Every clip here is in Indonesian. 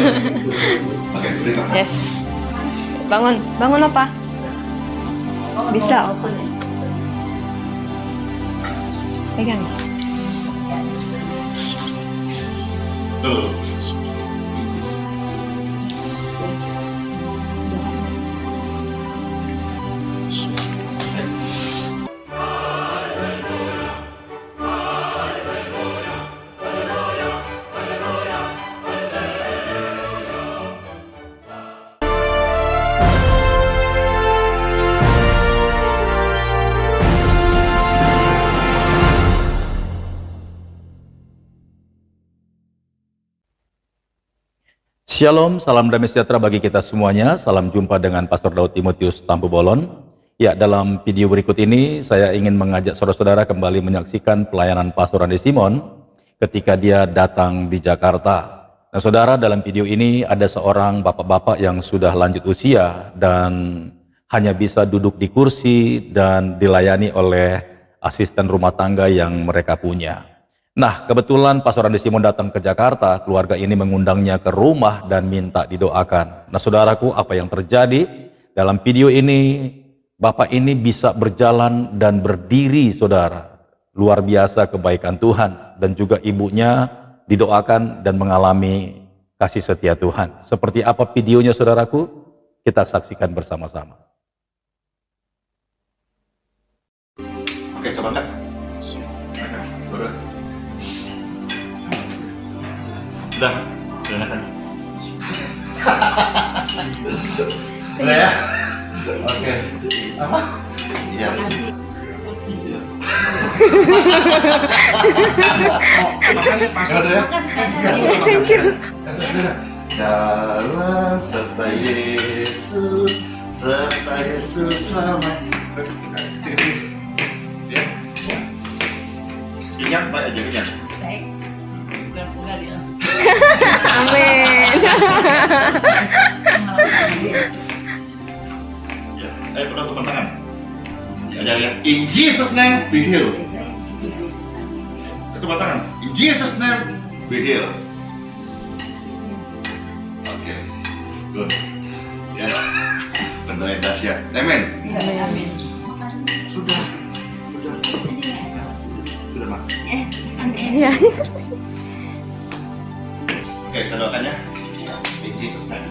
Oke, berikan. Yes. Bangun, bangun apa? Bisa. Pegang. Tuh. Shalom, salam damai sejahtera bagi kita semuanya. Salam jumpa dengan Pastor Daud Timotius Tampu Bolon. Ya, dalam video berikut ini saya ingin mengajak saudara-saudara kembali menyaksikan pelayanan Pastor Andi Simon ketika dia datang di Jakarta. Nah, saudara, dalam video ini ada seorang bapak-bapak yang sudah lanjut usia dan hanya bisa duduk di kursi dan dilayani oleh asisten rumah tangga yang mereka punya. Nah, kebetulan Pastor Andi Simon datang ke Jakarta, keluarga ini mengundangnya ke rumah dan minta didoakan. Nah, saudaraku, apa yang terjadi? Dalam video ini, Bapak ini bisa berjalan dan berdiri, saudara. Luar biasa kebaikan Tuhan. Dan juga ibunya didoakan dan mengalami kasih setia Tuhan. Seperti apa videonya, saudaraku? Kita saksikan bersama-sama. Oke, coba enggak? Urut. Udah kan? Udah ya? Oke. Apa? Iya. Thank you. Dalam serta Yesus selamat. Ya. Ingat Pak aja ingat. Amin. Ya, pernah tepuk tangan. Ajar ya. In Jesus name be healed. Tepuk tangan. In Jesus name be healed. Oke. Good. Ya. Berdoa yang dahsyat. Amin. Amin. Sudah, Mak. Ya. Oke, kita doakan ya. In Jesus name.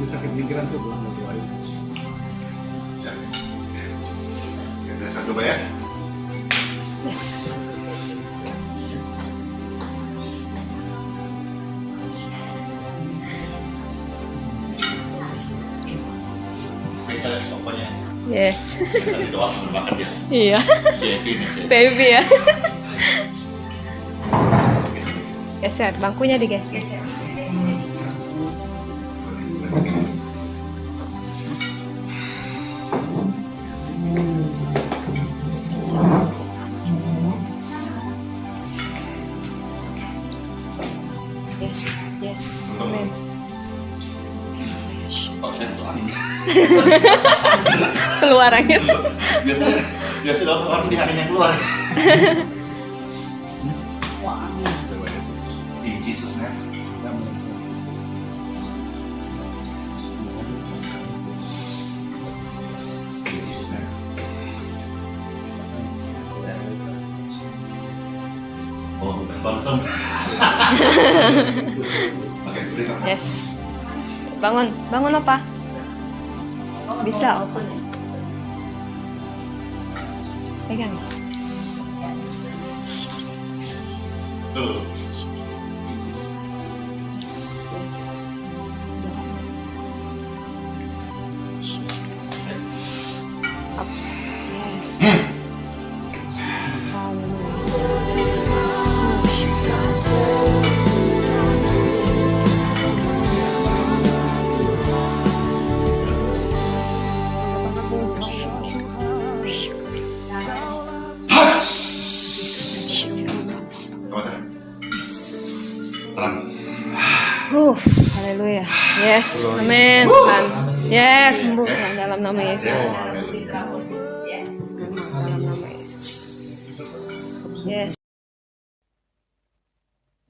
Sakit pikiran tuh belum mau doain. Ya. Kita coba ya. Yes. Spesial di pokoknya. Yes. Tadi doa berbakat ya. Iya. Iya, ini. Baby ya. Geser, bangkunya digeser. Yes, yes. Amin. Oh, saya tuh angin. Keluar angin. Biasanya orang di anginnya keluar. In Jesus name. Oh, bukan balsam. Oke, berikan. Yes. Bangun, bangun apa? Bisa. Pegang. Tuh. Up. Yes. Tepuk tangan. Tenang. Haleluya. Yes, amin. Tuhan. Yes, sembuh Tuhan dalam nama Yesus. Oh, haleluya. Dalam nama Yesus. Yes.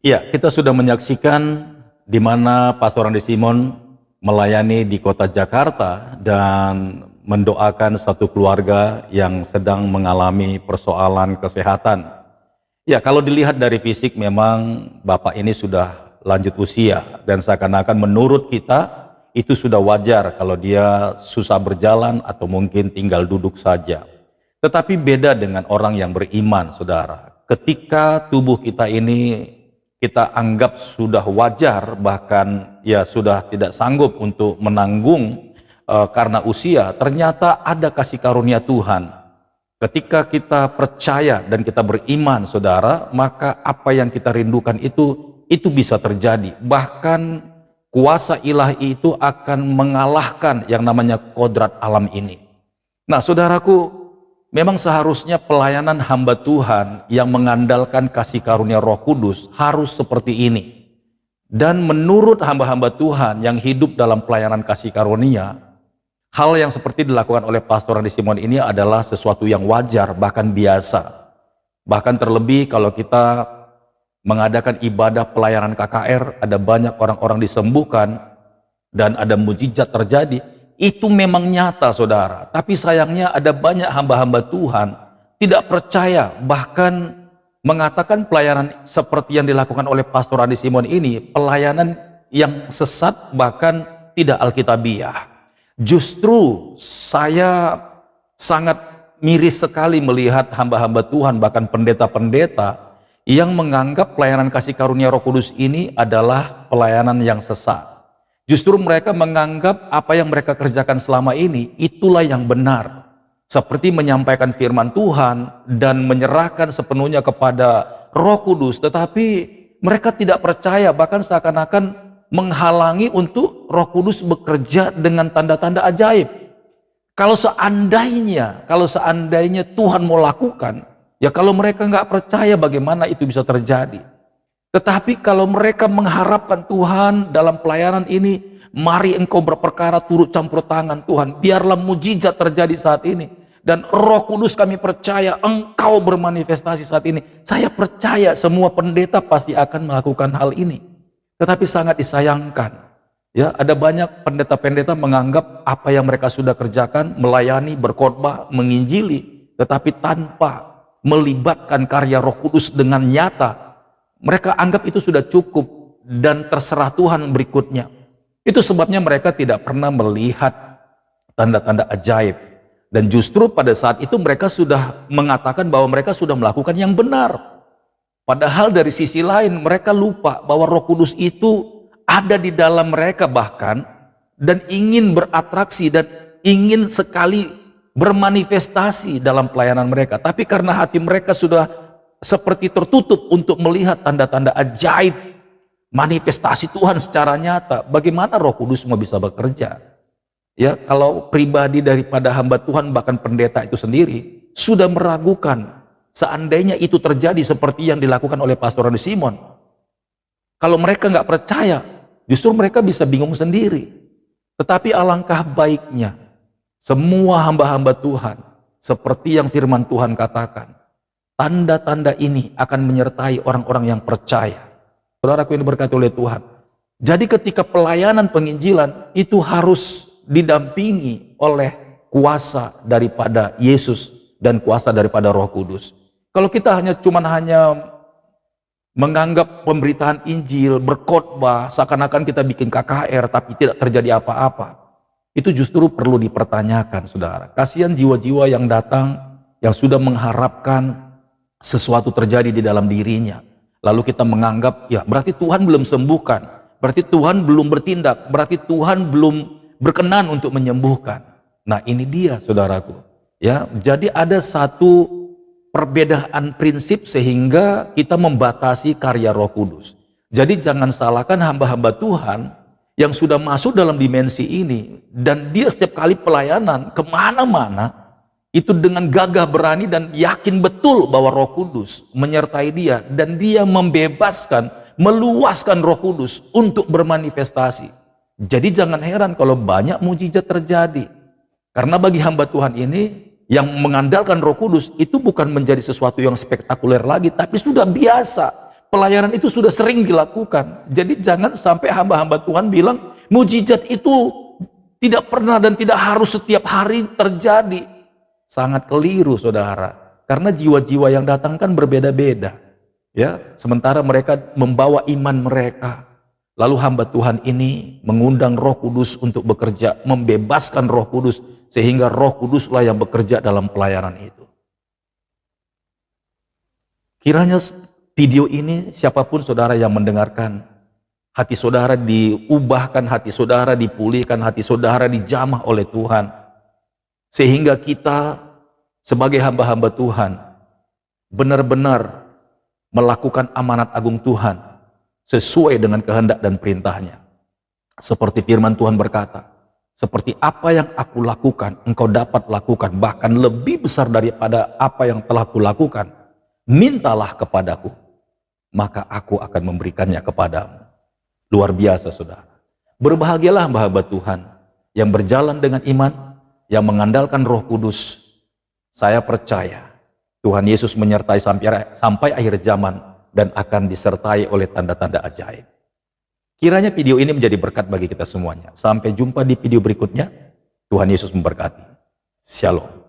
Ya, kita sudah menyaksikan di mana Pastor Andi Simon melayani di kota Jakarta dan mendoakan satu keluarga yang sedang mengalami persoalan kesehatan. Ya, kalau dilihat dari fisik memang Bapak ini sudah lanjut usia dan seakan-akan menurut kita itu sudah wajar kalau dia susah berjalan atau mungkin tinggal duduk saja. Tetapi beda dengan orang yang beriman, saudara. Ketika tubuh kita ini kita anggap sudah wajar, bahkan ya sudah tidak sanggup untuk menanggung karena usia, ternyata ada kasih karunia Tuhan. Ketika kita percaya dan kita beriman, saudara, maka apa yang kita rindukan itu bisa terjadi. Bahkan kuasa ilahi itu akan mengalahkan yang namanya kodrat alam ini. Nah, saudaraku, memang seharusnya pelayanan hamba Tuhan yang mengandalkan kasih karunia Roh Kudus harus seperti ini. Dan menurut hamba-hamba Tuhan yang hidup dalam pelayanan kasih karunia, hal yang seperti dilakukan oleh Pastor Andi Simon ini adalah sesuatu yang wajar, bahkan biasa. Bahkan terlebih kalau kita mengadakan ibadah pelayanan KKR, ada banyak orang-orang disembuhkan dan ada mujizat terjadi. Itu memang nyata, saudara. Tapi sayangnya ada banyak hamba-hamba Tuhan tidak percaya, bahkan mengatakan pelayanan seperti yang dilakukan oleh Pastor Andi Simon ini pelayanan yang sesat, bahkan tidak alkitabiah. Justru saya sangat miris sekali melihat hamba-hamba Tuhan, bahkan pendeta-pendeta yang menganggap pelayanan kasih karunia Roh Kudus ini adalah pelayanan yang sesat. Justru mereka menganggap apa yang mereka kerjakan selama ini itulah yang benar. Seperti menyampaikan firman Tuhan dan menyerahkan sepenuhnya kepada Roh Kudus. Tetapi mereka tidak percaya, bahkan seakan-akan menghalangi untuk Roh Kudus bekerja dengan tanda-tanda ajaib. Kalau seandainya Tuhan mau lakukan, ya kalau mereka nggak percaya bagaimana itu bisa terjadi. Tetapi kalau mereka mengharapkan Tuhan dalam pelayanan ini, mari engkau berperkara turut campur tangan Tuhan, biarlah mujizat terjadi saat ini. Dan Roh Kudus kami percaya engkau bermanifestasi saat ini. Saya percaya semua pendeta pasti akan melakukan hal ini. Tetapi sangat disayangkan, ya ada banyak pendeta-pendeta menganggap apa yang mereka sudah kerjakan, melayani, berkhotbah, menginjili, tetapi tanpa melibatkan karya Roh Kudus dengan nyata. Mereka anggap itu sudah cukup dan terserah Tuhan berikutnya. Itu sebabnya mereka tidak pernah melihat tanda-tanda ajaib. Dan justru pada saat itu mereka sudah mengatakan bahwa mereka sudah melakukan yang benar. Padahal dari sisi lain mereka lupa bahwa Roh Kudus itu ada di dalam mereka bahkan, dan ingin beratraksi dan ingin sekali bermanifestasi dalam pelayanan mereka. Tapi karena hati mereka sudah seperti tertutup untuk melihat tanda-tanda ajaib, manifestasi Tuhan secara nyata, bagaimana Roh Kudus mau bisa bekerja? Ya, kalau pribadi daripada hamba Tuhan, bahkan pendeta itu sendiri sudah meragukan seandainya itu terjadi seperti yang dilakukan oleh Pastor Andi Simon. Kalau mereka nggak percaya, justru mereka bisa bingung sendiri. Tetapi alangkah baiknya semua hamba-hamba Tuhan, seperti yang firman Tuhan katakan, tanda-tanda ini akan menyertai orang-orang yang percaya. Saudaraku yang diberkati oleh Tuhan. Jadi ketika pelayanan penginjilan itu harus didampingi oleh kuasa daripada Yesus dan kuasa daripada Roh Kudus. Kalau kita hanya menganggap pemberitaan Injil, berkhotbah, seakan-akan kita bikin KKR tapi tidak terjadi apa-apa, itu justru perlu dipertanyakan, saudara. Kasihan jiwa-jiwa yang datang, yang sudah mengharapkan sesuatu terjadi di dalam dirinya. Lalu kita menganggap, ya berarti Tuhan belum sembuhkan, berarti Tuhan belum bertindak, berarti Tuhan belum berkenan untuk menyembuhkan. Nah ini dia, saudaraku. Ya, jadi ada satu perbedaan prinsip sehingga kita membatasi karya Roh Kudus. Jadi jangan salahkan hamba-hamba Tuhan yang sudah masuk dalam dimensi ini, dan dia setiap kali pelayanan kemana-mana, itu dengan gagah berani dan yakin betul bahwa Roh Kudus menyertai dia dan dia membebaskan, meluaskan Roh Kudus untuk bermanifestasi. Jadi jangan heran kalau banyak mujizat terjadi. Karena bagi hamba Tuhan ini yang mengandalkan Roh Kudus itu bukan menjadi sesuatu yang spektakuler lagi, tapi sudah biasa. Pelayanan itu sudah sering dilakukan. Jadi jangan sampai hamba-hamba Tuhan bilang mujizat itu tidak pernah dan tidak harus setiap hari terjadi. Sangat keliru, saudara. Karena jiwa-jiwa yang datang kan berbeda-beda. Ya, sementara mereka membawa iman mereka. Lalu hamba Tuhan ini mengundang Roh Kudus untuk bekerja, membebaskan Roh Kudus, sehingga Roh Kuduslah yang bekerja dalam pelayanan itu. Kiranya video ini siapapun saudara yang mendengarkan, hati saudara diubahkan, hati saudara dipulihkan, hati saudara dijamah oleh Tuhan. Sehingga kita sebagai hamba-hamba Tuhan benar-benar melakukan amanat agung Tuhan sesuai dengan kehendak dan perintahnya. Seperti firman Tuhan berkata, seperti apa yang aku lakukan, engkau dapat lakukan, bahkan lebih besar daripada apa yang telah kulakukan. Mintalah kepadaku, maka aku akan memberikannya kepadamu. Luar biasa, saudara. Berbahagialah hamba-hamba Tuhan yang berjalan dengan iman, yang mengandalkan Roh Kudus. Saya percaya Tuhan Yesus menyertai sampai akhir zaman dan akan disertai oleh tanda-tanda ajaib. Kiranya video ini menjadi berkat bagi kita semuanya. Sampai jumpa di video berikutnya. Tuhan Yesus memberkati. Shalom.